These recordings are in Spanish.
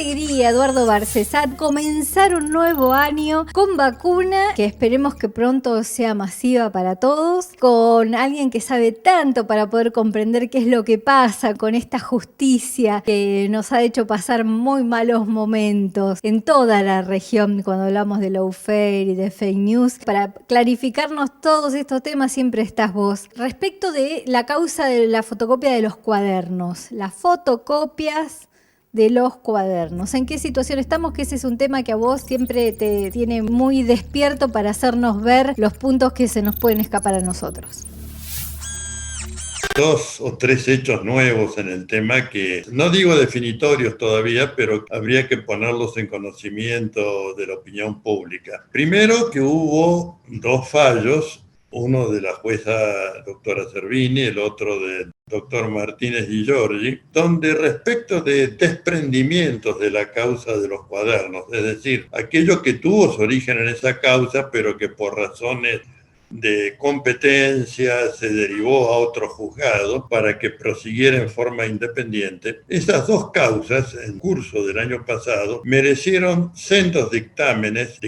alegría, Eduardo Barcesat, comenzar un nuevo año con vacuna, que esperemos que pronto sea masiva para todos, con alguien que sabe tanto para poder comprender qué es lo que pasa con esta justicia que nos ha hecho pasar muy malos momentos en toda la región cuando hablamos de lawfare y de fake news. Para clarificarnos todos estos temas siempre estás vos. Respecto de la causa de la fotocopia de los cuadernos, las fotocopias de los cuadernos. ¿En qué situación estamos? Que ese es un tema que a vos siempre te tiene muy despierto para hacernos ver los puntos que se nos pueden escapar a nosotros. 2 o 3 hechos nuevos en el tema que no digo definitorios todavía, pero habría que ponerlos en conocimiento de la opinión pública. Primero, que hubo 2 fallos, uno de la jueza doctora Servini, el otro del doctor Martínez Di Giorgi, donde respecto de desprendimientos de la causa de los cuadernos, es decir, aquello que tuvo su origen en esa causa, pero que por razones de competencia se derivó a otro juzgado para que prosiguiera en forma independiente. Esas 2 causas, en curso del año pasado, merecieron sendos dictámenes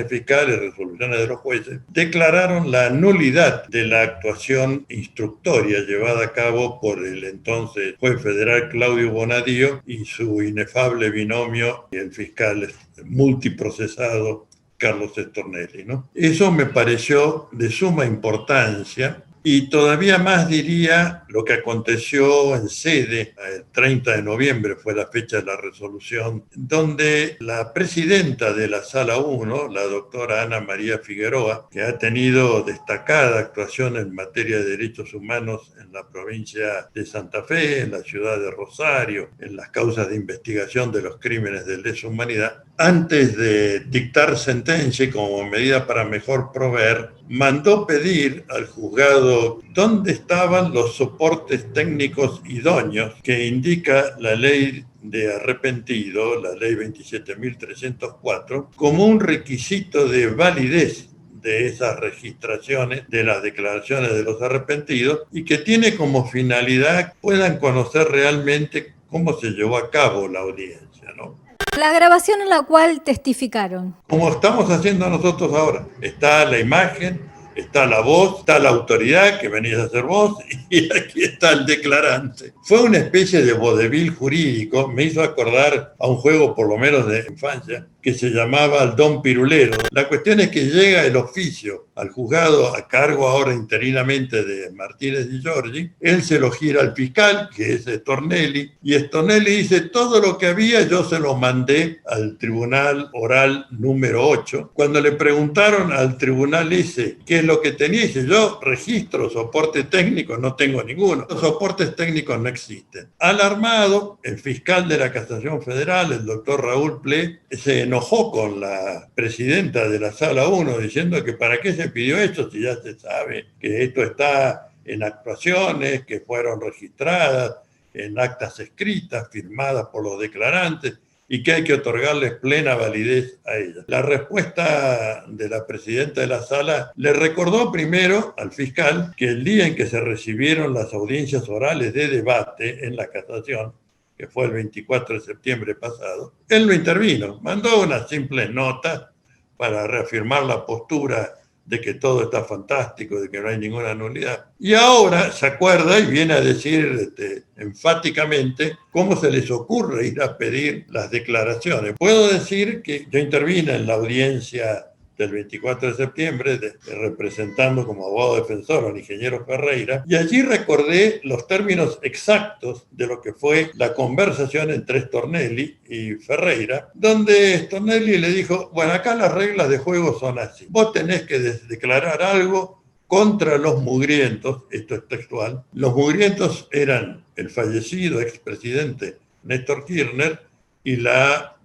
fiscales, resoluciones de los jueces, declararon la nulidad de la actuación instructoria llevada a cabo por el entonces juez federal Claudio Bonadío y su inefable binomio, el fiscal multiprocesado Carlos Stornelli, ¿no? Eso me pareció de suma importancia y todavía más diría lo que aconteció en sede, el 30 de noviembre fue la fecha de la resolución, donde la presidenta de la Sala 1, la doctora Ana María Figueroa, que ha tenido destacada actuación en materia de derechos humanos en la provincia de Santa Fe, en la ciudad de Rosario, en las causas de investigación de los crímenes de lesa humanidad, antes de dictar sentencia y como medida para mejor proveer, mandó pedir al juzgado dónde estaban los soportes técnicos idóneos que indica la ley de arrepentido, la ley 27.304, como un requisito de validez de esas registraciones, de las declaraciones de los arrepentidos, y que tiene como finalidad que puedan conocer realmente cómo se llevó a cabo la audiencia, ¿no? La grabación en la cual testificaron. Como estamos haciendo nosotros ahora. Está la imagen, está la voz, está la autoridad que venís a ser vos y aquí está el declarante. Fue una especie de vodevil jurídico, me hizo acordar a un juego por lo menos de infancia que se llamaba el Don Pirulero. La cuestión es que llega el oficio al juzgado a cargo ahora interinamente de Martínez Di Giorgi, él se lo gira al fiscal, que es Stornelli, y Stornelli dice, todo lo que había yo se lo mandé al tribunal oral número 8. Cuando le preguntaron al tribunal ese qué es lo que tenía, dice, yo registro, soporte técnico, no tengo ninguno. Los soportes técnicos no existen. Alarmado, el fiscal de la Casación Federal, el doctor Raúl Ple, se enojó con la presidenta de la Sala 1 diciendo que para qué se pidió esto si ya se sabe que esto está en actuaciones que fueron registradas, en actas escritas, firmadas por los declarantes y que hay que otorgarles plena validez a ellas. La respuesta de la presidenta de la Sala le recordó primero al fiscal que el día en que se recibieron las audiencias orales de debate en la casación, que fue el 24 de septiembre pasado, él no intervino, mandó una simple nota para reafirmar la postura de que todo está fantástico, de que no hay ninguna nulidad. Y ahora se acuerda y viene a decir enfáticamente cómo se les ocurre ir a pedir las declaraciones. Puedo decir que yo intervine en la audiencia del 24 de septiembre, representando como abogado defensor al ingeniero Ferreira, y allí recordé los términos exactos de lo que fue la conversación entre Stornelli y Ferreira, donde Stornelli le dijo, bueno, acá las reglas de juego son así, vos tenés que declarar algo contra los mugrientos, esto es textual, los mugrientos eran el fallecido expresidente Néstor Kirchner y la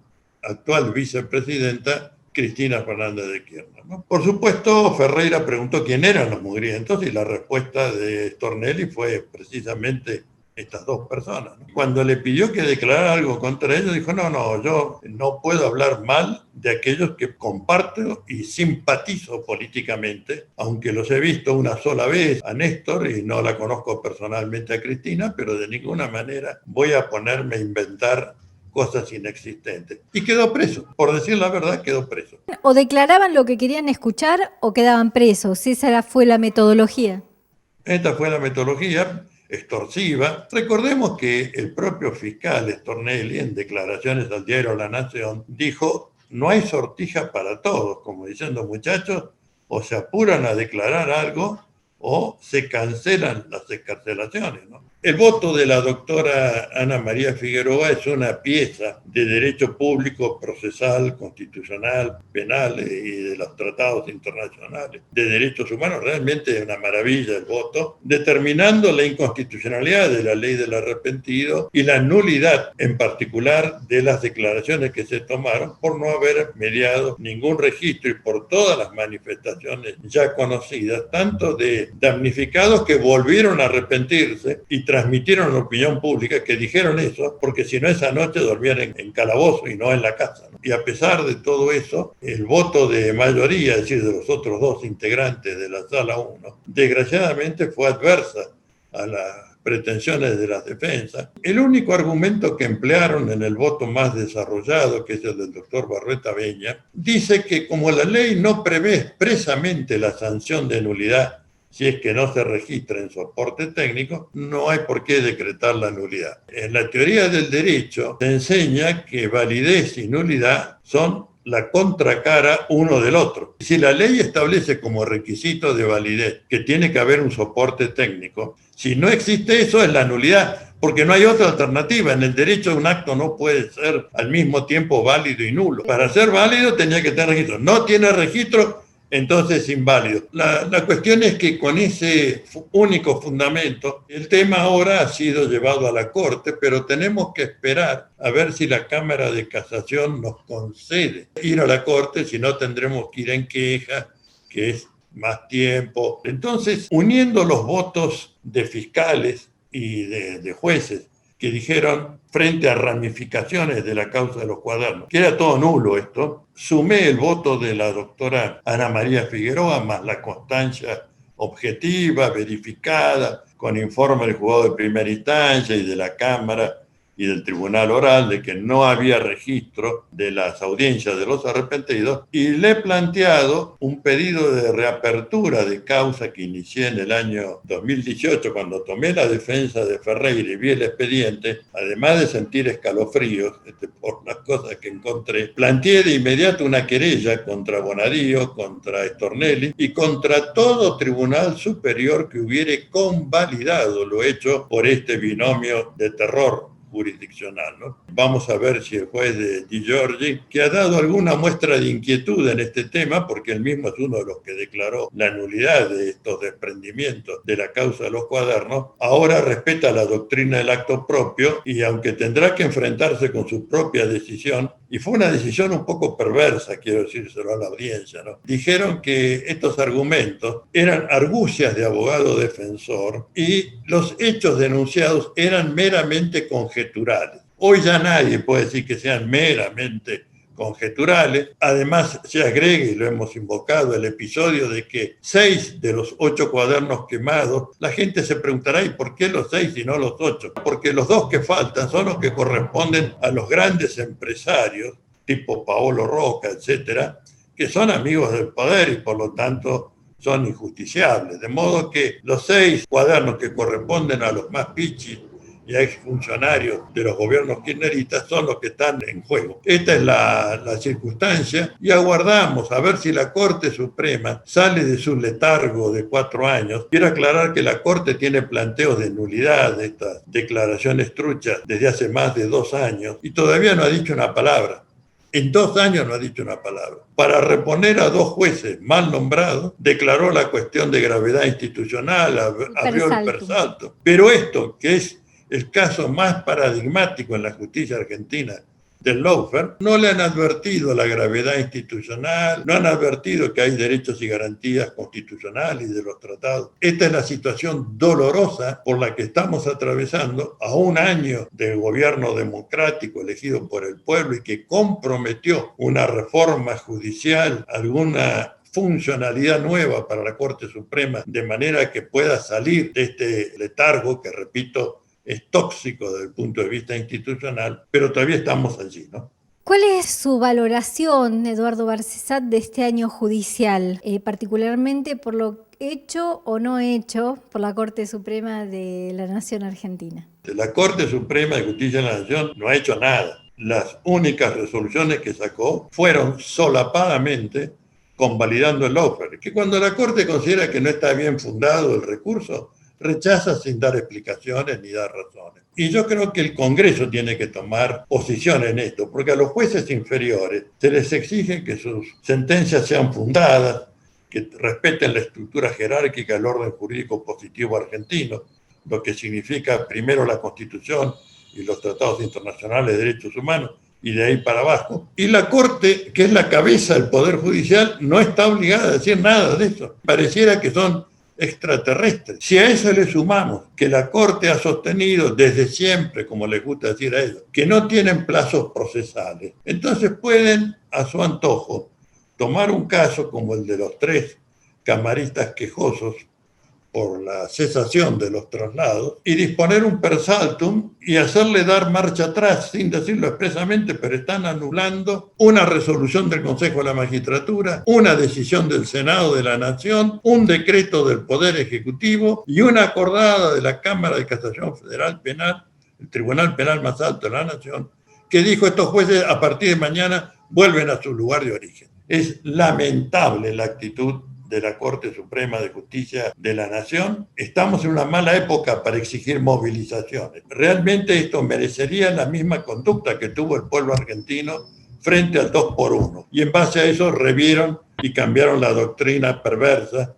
actual vicepresidenta Cristina Fernández de Kirchner, ¿no? Por supuesto, Ferreira preguntó quién eran los mugrientos y la respuesta de Stornelli fue precisamente estas 2 personas, ¿no? Cuando le pidió que declarara algo contra ellos, dijo, no, yo no puedo hablar mal de aquellos que comparto y simpatizo políticamente, aunque los he visto una sola vez a Néstor y no la conozco personalmente a Cristina, pero de ninguna manera voy a ponerme a inventar cosas inexistentes. Y quedó preso, por decir la verdad, quedó preso. O declaraban lo que querían escuchar o quedaban presos. Esa fue la metodología. Esta fue la metodología extorsiva. Recordemos que el propio fiscal Stornelli, en declaraciones al diario La Nación, dijo: no hay sortija para todos, como diciendo, muchachos, o se apuran a declarar algo o se cancelan las excarcelaciones, ¿no? El voto de la doctora Ana María Figueroa es una pieza de derecho público, procesal, constitucional, penal y de los tratados internacionales de derechos humanos. Realmente es una maravilla el voto, determinando la inconstitucionalidad de la ley del arrepentido y la nulidad, en particular, de las declaraciones que se tomaron por no haber mediado ningún registro y por todas las manifestaciones ya conocidas, tanto de damnificados que volvieron a arrepentirse y transmitieron a la opinión pública que dijeron eso, porque si no esa noche dormían en calabozo y no en la casa, ¿no? Y a pesar de todo eso, el voto de mayoría, es decir, de los otros dos integrantes de la Sala 1, desgraciadamente fue adversa a las pretensiones de las defensas. El único argumento que emplearon en el voto más desarrollado, que es el del doctor Barrueta Beña, dice que como la ley no prevé expresamente la sanción de nulidad si es que no se registra en soporte técnico, no hay por qué decretar la nulidad. En la teoría del derecho se enseña que validez y nulidad son la contracara uno del otro. Si la ley establece como requisito de validez que tiene que haber un soporte técnico, si no existe eso es la nulidad, porque no hay otra alternativa. En el derecho un acto no puede ser al mismo tiempo válido y nulo. Para ser válido tenía que tener registro. No tiene registro, entonces inválido. La cuestión es que con ese único fundamento, el tema ahora ha sido llevado a la Corte, pero tenemos que esperar a ver si la Cámara de Casación nos concede ir a la Corte, si no tendremos que ir en queja, que es más tiempo. Entonces, uniendo los votos de fiscales y de jueces que dijeron frente a ramificaciones de la causa de los cuadernos, que era todo nulo esto, sumé el voto de la doctora Ana María Figueroa más la constancia objetiva, verificada, con informe del juzgado de primera instancia y de la Cámara y del Tribunal Oral de que no había registro de las audiencias de los arrepentidos, y le he planteado un pedido de reapertura de causa que inicié en el año 2018 cuando tomé la defensa de Ferreira y vi el expediente. Además de sentir escalofríos por las cosas que encontré, planteé de inmediato una querella contra Bonadío, contra Stornelli y contra todo tribunal superior que hubiere convalidado lo hecho por este binomio de terror jurisdiccional, ¿no? Vamos a ver si el juez de Di Giorgi, que ha dado alguna muestra de inquietud en este tema, porque él mismo es uno de los que declaró la nulidad de estos desprendimientos de la causa de los cuadernos, ahora respeta la doctrina del acto propio y aunque tendrá que enfrentarse con su propia decisión, y fue una decisión un poco perversa, quiero decírselo a la audiencia, ¿no? Dijeron que estos argumentos eran argucias de abogado defensor y los hechos denunciados eran meramente conjeturales. Hoy ya nadie puede decir que sean meramente conjeturales. Además, se agrega, y lo hemos invocado, el episodio de que 6 de los 8 cuadernos quemados, la gente se preguntará, ¿y por qué los 6 y no los 8? Porque los 2 que faltan son los que corresponden a los grandes empresarios, tipo Paolo Rocca, etcétera, que son amigos del poder y por lo tanto son injusticiables. De modo que los 6 cuadernos que corresponden a los más pichis y exfuncionarios de los gobiernos kirchneristas son los que están en juego. Esta es la circunstancia y aguardamos a ver si la Corte Suprema sale de su letargo de 4 años. Quiero aclarar que la Corte tiene planteos de nulidad de estas declaraciones truchas desde hace más de 2 años y todavía no ha dicho una palabra. En 2 años no ha dicho una palabra. Para reponer a 2 jueces mal nombrados, declaró la cuestión de gravedad institucional, abrió el persalto. Pero esto, que es el caso más paradigmático en la justicia argentina del lawfare, no le han advertido la gravedad institucional, no han advertido que hay derechos y garantías constitucionales y de los tratados. Esta es la situación dolorosa por la que estamos atravesando a 1 año del gobierno democrático elegido por el pueblo y que comprometió una reforma judicial, alguna funcionalidad nueva para la Corte Suprema, de manera que pueda salir de este letargo que, repito, es tóxico desde el punto de vista institucional, pero todavía estamos allí, ¿no? ¿Cuál es su valoración, Eduardo Barcesat, de este año judicial, particularmente por lo hecho o no hecho por la Corte Suprema de la Nación Argentina? La Corte Suprema de Justicia de la Nación no ha hecho nada. Las únicas resoluciones que sacó fueron solapadamente convalidando el lawfare, que cuando la Corte considera que no está bien fundado el recurso, rechaza sin dar explicaciones ni dar razones. Y yo creo que el Congreso tiene que tomar posición en esto, porque a los jueces inferiores se les exige que sus sentencias sean fundadas, que respeten la estructura jerárquica del orden jurídico positivo argentino, lo que significa primero la Constitución y los tratados internacionales de derechos humanos, y de ahí para abajo. Y la Corte, que es la cabeza del Poder Judicial, no está obligada a decir nada de eso. Pareciera que son extraterrestres. Si a eso le sumamos que la Corte ha sostenido desde siempre, como les gusta decir a ellos, que no tienen plazos procesales, entonces pueden, a su antojo, tomar un caso como el de los 3 camaristas quejosos por la cesación de los traslados y disponer un per saltum y hacerle dar marcha atrás, sin decirlo expresamente, pero están anulando una resolución del Consejo de la Magistratura, una decisión del Senado de la Nación, un decreto del Poder Ejecutivo y una acordada de la Cámara de Casación Federal Penal, el Tribunal Penal más alto de la Nación, que dijo estos jueces a partir de mañana vuelven a su lugar de origen. Es lamentable la actitud de la Corte Suprema de Justicia de la Nación. Estamos en una mala época para exigir movilizaciones. Realmente esto merecería la misma conducta que tuvo el pueblo argentino frente al 2x1. Y en base a eso revieron y cambiaron la doctrina perversa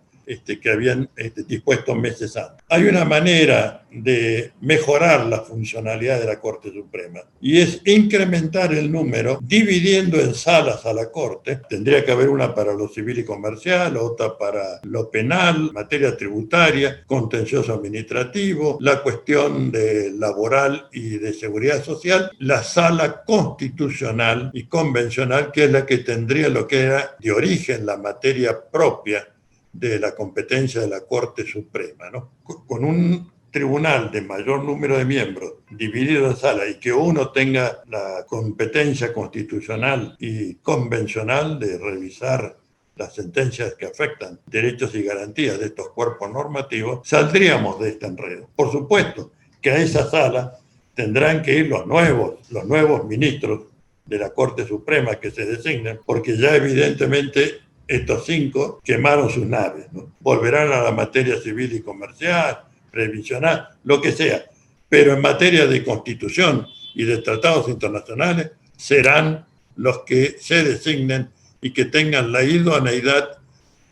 que habían dispuesto meses antes. Hay una manera de mejorar la funcionalidad de la Corte Suprema y es incrementar el número dividiendo en salas a la Corte. Tendría que haber una para lo civil y comercial, otra para lo penal, materia tributaria, contencioso administrativo, la cuestión de laboral y de seguridad social, la sala constitucional y convencional, que es la que tendría lo que era de origen la materia propia de la competencia de la Corte Suprema, ¿no? Con un tribunal de mayor número de miembros dividido en salas y que uno tenga la competencia constitucional y convencional de revisar las sentencias que afectan derechos y garantías de estos cuerpos normativos, saldríamos de este enredo. Por supuesto que a esa sala tendrán que ir los nuevos ministros de la Corte Suprema que se designen, porque ya evidentemente estos 5 quemaron sus naves, ¿no? Volverán a la materia civil y comercial, previsional, lo que sea. Pero en materia de constitución y de tratados internacionales serán los que se designen y que tengan la idoneidad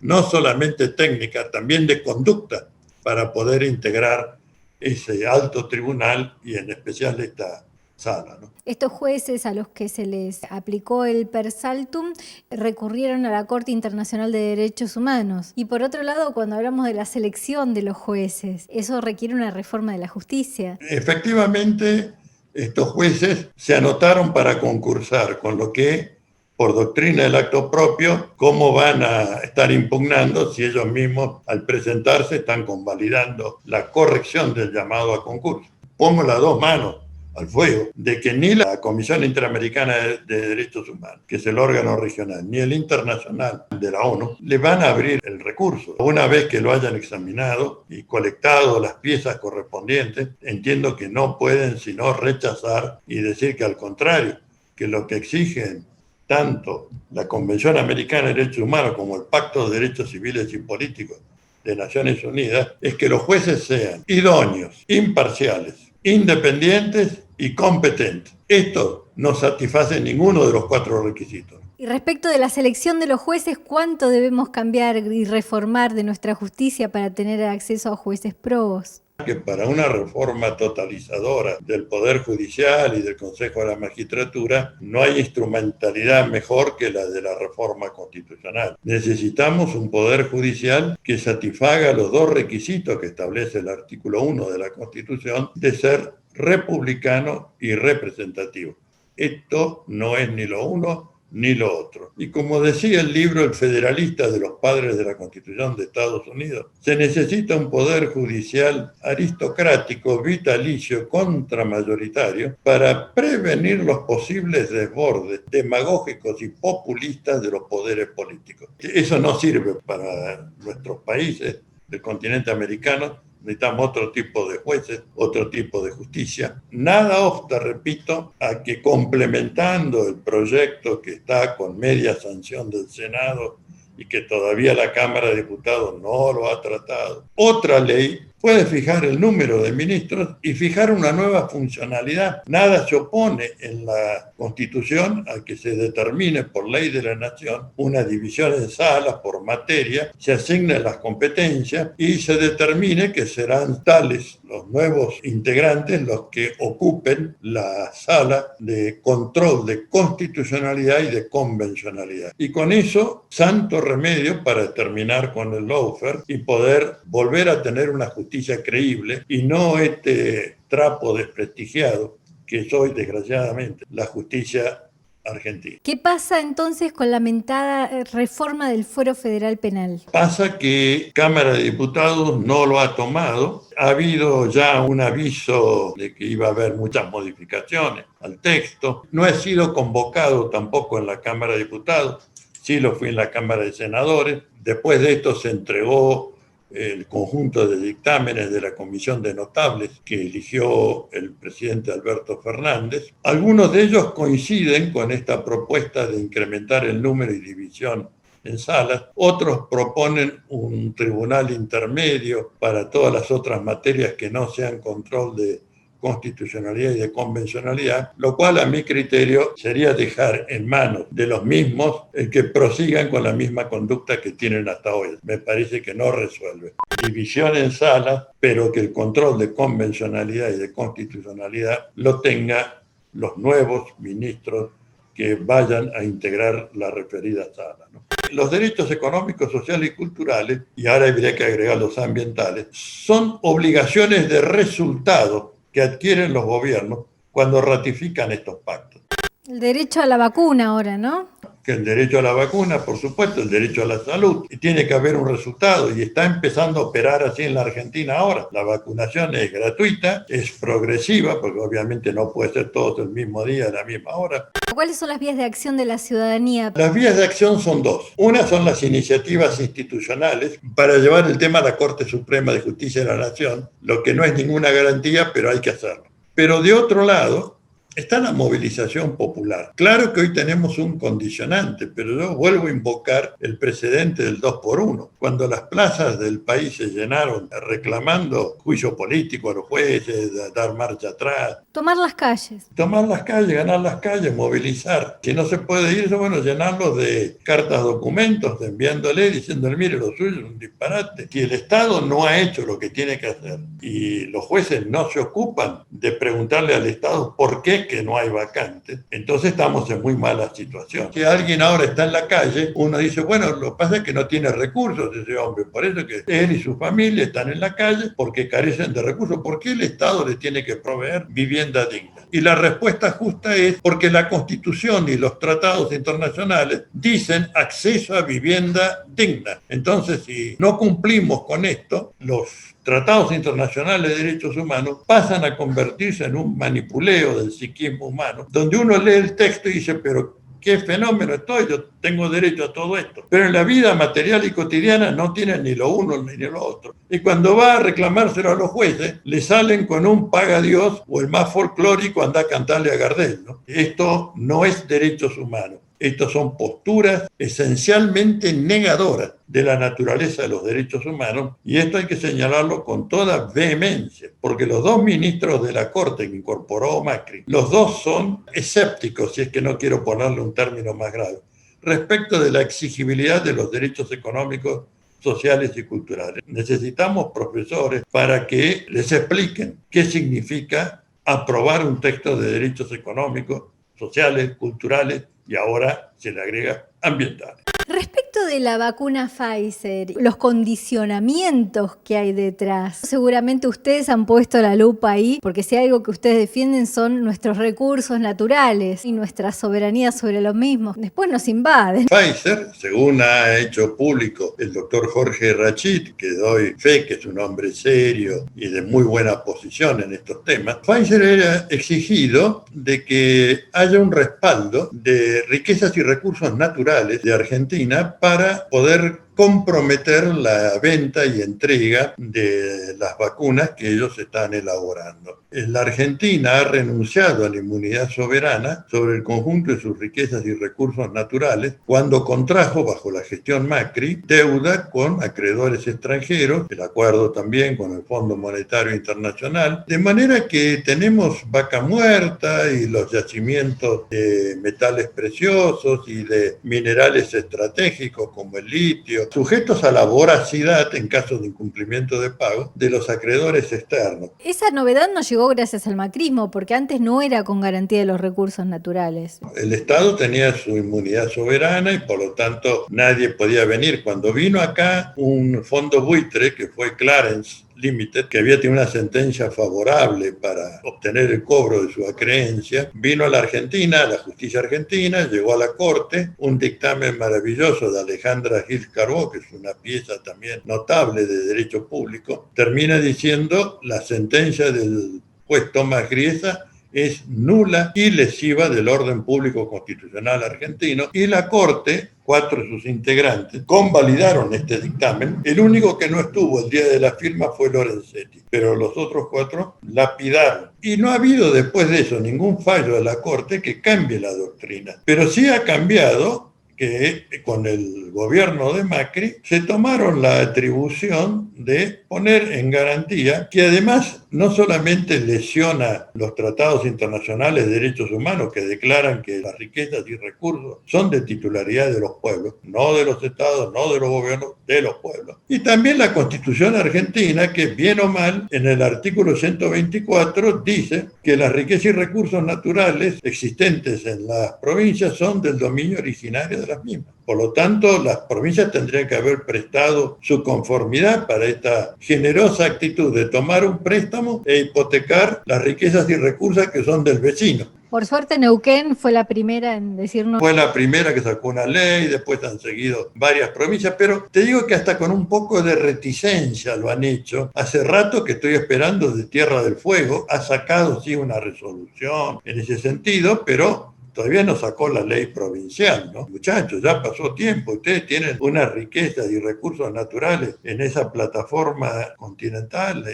no solamente técnica, también de conducta para poder integrar ese alto tribunal y en especial esta sala, ¿no? Estos jueces a los que se les aplicó el per saltum recurrieron a la Corte Internacional de Derechos Humanos. Y por otro lado, cuando hablamos de la selección de los jueces, eso requiere una reforma de la justicia. Efectivamente, estos jueces se anotaron para concursar, con lo que, por doctrina del acto propio, cómo van a estar impugnando si ellos mismos, al presentarse, están convalidando la corrección del llamado a concurso. Pongo las 2 manos al fuego de que ni la Comisión Interamericana de Derechos Humanos, que es el órgano regional, ni el internacional de la ONU, le van a abrir el recurso. Una vez que lo hayan examinado y colectado las piezas correspondientes, entiendo que no pueden sino rechazar y decir que al contrario, que lo que exigen tanto la Convención Americana de Derechos Humanos como el Pacto de Derechos Civiles y Políticos de Naciones Unidas es que los jueces sean idóneos, imparciales, independientes y competentes. Esto no satisface ninguno de los 4 requisitos. Y respecto de la selección de los jueces, ¿cuánto debemos cambiar y reformar de nuestra justicia para tener acceso a jueces probos? Que para una reforma totalizadora del Poder Judicial y del Consejo de la Magistratura no hay instrumentalidad mejor que la de la reforma constitucional. Necesitamos un Poder Judicial que satisfaga los 2 requisitos que establece el artículo 1 de la Constitución de ser republicano y representativo. Esto no es ni lo uno ni lo otro. Y como decía el libro El Federalista de los Padres de la Constitución de Estados Unidos, se necesita un poder judicial aristocrático, vitalicio, contramayoritario, para prevenir los posibles desbordes demagógicos y populistas de los poderes políticos. Eso no sirve para nuestros países del continente americano. Necesitamos otro tipo de jueces, otro tipo de justicia. Nada obsta, repito, a que complementando el proyecto que está con media sanción del Senado y que todavía la Cámara de Diputados no lo ha tratado, otra ley puede fijar el número de ministros y fijar una nueva funcionalidad. Nada se opone en la Constitución a que se determine por ley de la Nación una división en salas por materia, se asignen las competencias y se determine que serán tales los nuevos integrantes los que ocupen la sala de control de constitucionalidad y de convencionalidad. Y con eso, santo remedio para terminar con el lawfare y poder volver a tener una justicia creíble y no este trapo desprestigiado que es hoy, desgraciadamente, la justicia argentina. ¿Qué pasa entonces con la mentada reforma del Fuero Federal Penal? Pasa que Cámara de Diputados no lo ha tomado. Ha habido ya un aviso de que iba a haber muchas modificaciones al texto. No he sido convocado tampoco en la Cámara de Diputados, sí lo fui en la Cámara de Senadores. Después de esto se entregó el conjunto de dictámenes de la Comisión de Notables que eligió el presidente Alberto Fernández. Algunos de ellos coinciden con esta propuesta de incrementar el número y división en salas. Otros proponen un tribunal intermedio para todas las otras materias que no sean control de constitucionalidad y de convencionalidad, lo cual a mi criterio sería dejar en manos de los mismos el que prosigan con la misma conducta que tienen hasta hoy. Me parece que no resuelve. División en salas, pero que el control de convencionalidad y de constitucionalidad lo tenga los nuevos ministros que vayan a integrar la referida sala, ¿no? Los derechos económicos, sociales y culturales, y ahora habría que agregar los ambientales, son obligaciones de resultado que adquieren los gobiernos cuando ratifican estos pactos. El derecho a la vacuna ahora, ¿no? Que el derecho a la vacuna, por supuesto, el derecho a la salud, y tiene que haber un resultado, y está empezando a operar así en la Argentina ahora. La vacunación es gratuita, es progresiva, porque obviamente no puede ser todos el mismo día, a la misma hora. ¿Cuáles son las vías de acción de la ciudadanía? Las vías de acción son dos. Una son las iniciativas institucionales para llevar el tema a la Corte Suprema de Justicia de la Nación, lo que no es ninguna garantía, pero hay que hacerlo. Pero de otro lado está la movilización popular. Claro que hoy tenemos un condicionante, pero yo vuelvo a invocar el precedente del 2x1. Cuando las plazas del país se llenaron reclamando juicio político a los jueces, dar marcha atrás. Tomar las calles. Tomar las calles, ganar las calles, movilizar. Si no se puede ir, bueno, llenarlos de cartas, documentos, enviándole, diciéndole, mire, lo suyo es un disparate. Si el Estado no ha hecho lo que tiene que hacer y los jueces no se ocupan de preguntarle al Estado por qué que no hay vacantes, entonces estamos en muy mala situación. Si alguien ahora está en la calle, uno dice, bueno, lo que pasa es que no tiene recursos ese hombre, por eso que él y su familia están en la calle porque carecen de recursos. ¿Por qué el Estado les tiene que proveer vivienda digna? Y la respuesta justa es porque la Constitución y los tratados internacionales dicen acceso a vivienda digna. Entonces, si no cumplimos con esto, los tratados internacionales de derechos humanos pasan a convertirse en un manipuleo del psiquismo humano, donde uno lee el texto y dice, pero qué fenómeno estoy, yo tengo derecho a todo esto. Pero en la vida material y cotidiana no tienen ni lo uno ni lo otro. Y cuando va a reclamárselo a los jueces, le salen con un paga Dios o el más folclórico, anda a cantarle a Gardel, ¿no? Esto no es derechos humanos. Estas son posturas esencialmente negadoras de la naturaleza de los derechos humanos, y esto hay que señalarlo con toda vehemencia, porque los dos ministros de la Corte que incorporó Macri, los dos son escépticos, si es que no quiero ponerle un término más grave, respecto de la exigibilidad de los derechos económicos, sociales y culturales. Necesitamos profesores para que les expliquen qué significa aprobar un texto de derechos económicos, sociales, culturales, y ahora se le agrega ambientales. Respecto de la vacuna Pfizer, los condicionamientos que hay detrás, seguramente ustedes han puesto la lupa ahí, porque si algo que ustedes defienden son nuestros recursos naturales y nuestra soberanía sobre los mismos. Después nos invaden. Pfizer, según ha hecho público el doctor Jorge Rachid, que doy fe que es un hombre serio y de muy buena posición en estos temas, Pfizer era exigido de que haya un respaldo de riquezas y recursos naturales de Argentina para poder comprometer la venta y entrega de las vacunas que ellos están elaborando. La Argentina ha renunciado a la inmunidad soberana sobre el conjunto de sus riquezas y recursos naturales cuando contrajo, bajo la gestión Macri, deuda con acreedores extranjeros, el acuerdo también con el Fondo Monetario Internacional, de manera que tenemos vaca muerta y los yacimientos de metales preciosos y de minerales estratégicos como el litio, sujetos a la voracidad, en caso de incumplimiento de pago, de los acreedores externos. Esa novedad nos llegó gracias al macrismo, porque antes no era con garantía de los recursos naturales. El Estado tenía su inmunidad soberana y por lo tanto nadie podía venir. Cuando vino acá un fondo buitre, que fue Clarence Limited, que había tenido una sentencia favorable para obtener el cobro de su acreencia, vino a la Argentina, a la justicia argentina, llegó a la corte, un dictamen maravilloso de Alejandra Gil Carbó, que es una pieza también notable de derecho público, termina diciendo la sentencia del juez Tomás Griesa es nula y lesiva del orden público constitucional argentino, y la Corte, 4 de sus integrantes, convalidaron este dictamen. El único que no estuvo el día de la firma fue Lorenzetti, pero los otros 4 lapidaron. Y no ha habido después de eso ningún fallo de la Corte que cambie la doctrina, pero sí ha cambiado que con el gobierno de Macri se tomaron la atribución de poner en garantía, que además no solamente lesiona los tratados internacionales de derechos humanos que declaran que las riquezas y recursos son de titularidad de los pueblos, no de los estados, no de los gobiernos, de los pueblos. Y también la Constitución argentina, que bien o mal, en el artículo 124 dice que las riquezas y recursos naturales existentes en las provincias son del dominio originario de las mismas. Por lo tanto, las provincias tendrían que haber prestado su conformidad para esta generosa actitud de tomar un préstamo e hipotecar las riquezas y recursos que son del vecino. Por suerte Neuquén fue la primera en decirnos... Fue la primera que sacó una ley, después han seguido varias provincias, pero te digo que hasta con un poco de reticencia lo han hecho. Hace rato que estoy esperando de Tierra del Fuego, ha sacado sí una resolución en ese sentido, pero todavía no sacó la ley provincial, ¿no? Muchachos, ya pasó tiempo, ustedes tienen una riqueza y recursos naturales en esa plataforma continental,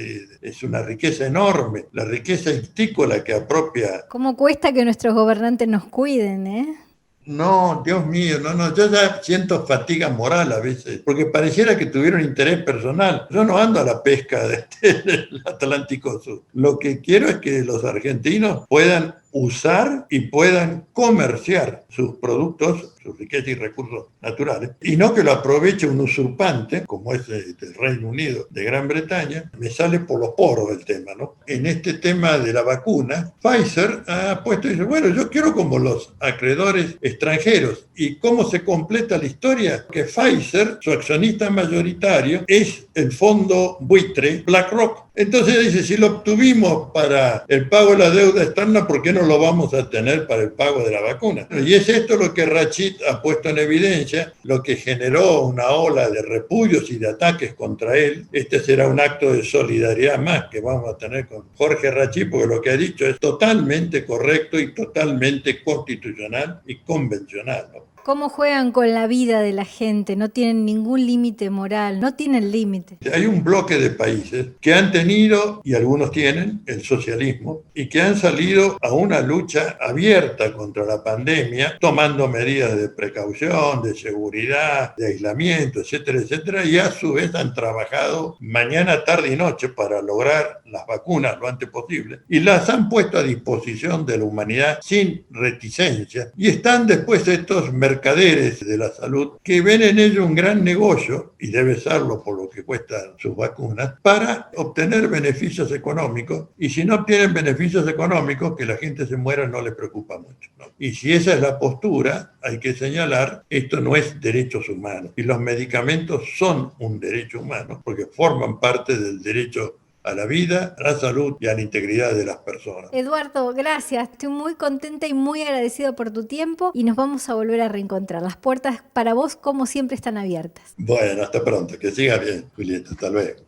es una riqueza enorme, la riqueza ictícola que apropia. ¿Cómo cuesta que nuestros gobernantes nos cuiden, eh? No, Dios mío, no, yo ya siento fatiga moral a veces, porque pareciera que tuvieron interés personal. Yo no ando a la pesca del Atlántico Sur. Lo que quiero es que los argentinos puedan usar y puedan comerciar sus productos, sus riquezas y recursos naturales, y no que lo aproveche un usurpante, como es el Reino Unido de Gran Bretaña. Me sale por los poros el tema, ¿no? En este tema de la vacuna, Pfizer ha puesto y dice, bueno, yo quiero como los acreedores extranjeros. ¿Y cómo se completa la historia? Que Pfizer, su accionista mayoritario, es el fondo buitre BlackRock. Entonces dice, si lo obtuvimos para el pago de la deuda externa, ¿por qué no lo vamos a tener para el pago de la vacuna? Y es esto lo que Rachid ha puesto en evidencia, lo que generó una ola de repudios y de ataques contra él. Este será un acto de solidaridad más que vamos a tener con Jorge Rachid, porque lo que ha dicho es totalmente correcto y totalmente constitucional y convencional, ¿no? ¿Cómo juegan con la vida de la gente? No tienen ningún límite moral, no tienen límite. Hay un bloque de países que han tenido, y algunos tienen, el socialismo, y que han salido a una lucha abierta contra la pandemia, tomando medidas de precaución, de seguridad, de aislamiento, etcétera, etcétera, y a su vez han trabajado mañana, tarde y noche para lograr las vacunas lo antes posible, y las han puesto a disposición de la humanidad sin reticencia, y están después estos mercenarios mercaderes de la salud que ven en ello un gran negocio, y debe serlo por lo que cuestan sus vacunas, para obtener beneficios económicos, y si no obtienen beneficios económicos, que la gente se muera no les preocupa mucho, ¿no? Y si esa es la postura, hay que señalar, esto no es derechos humanos, y los medicamentos son un derecho humano, porque forman parte del derecho a la vida, a la salud y a la integridad de las personas. Eduardo, gracias. Estoy muy contenta y muy agradecida por tu tiempo y nos vamos a volver a reencontrar. Las puertas para vos, como siempre, están abiertas. Bueno, hasta pronto. Que siga bien, Julieta. Hasta luego.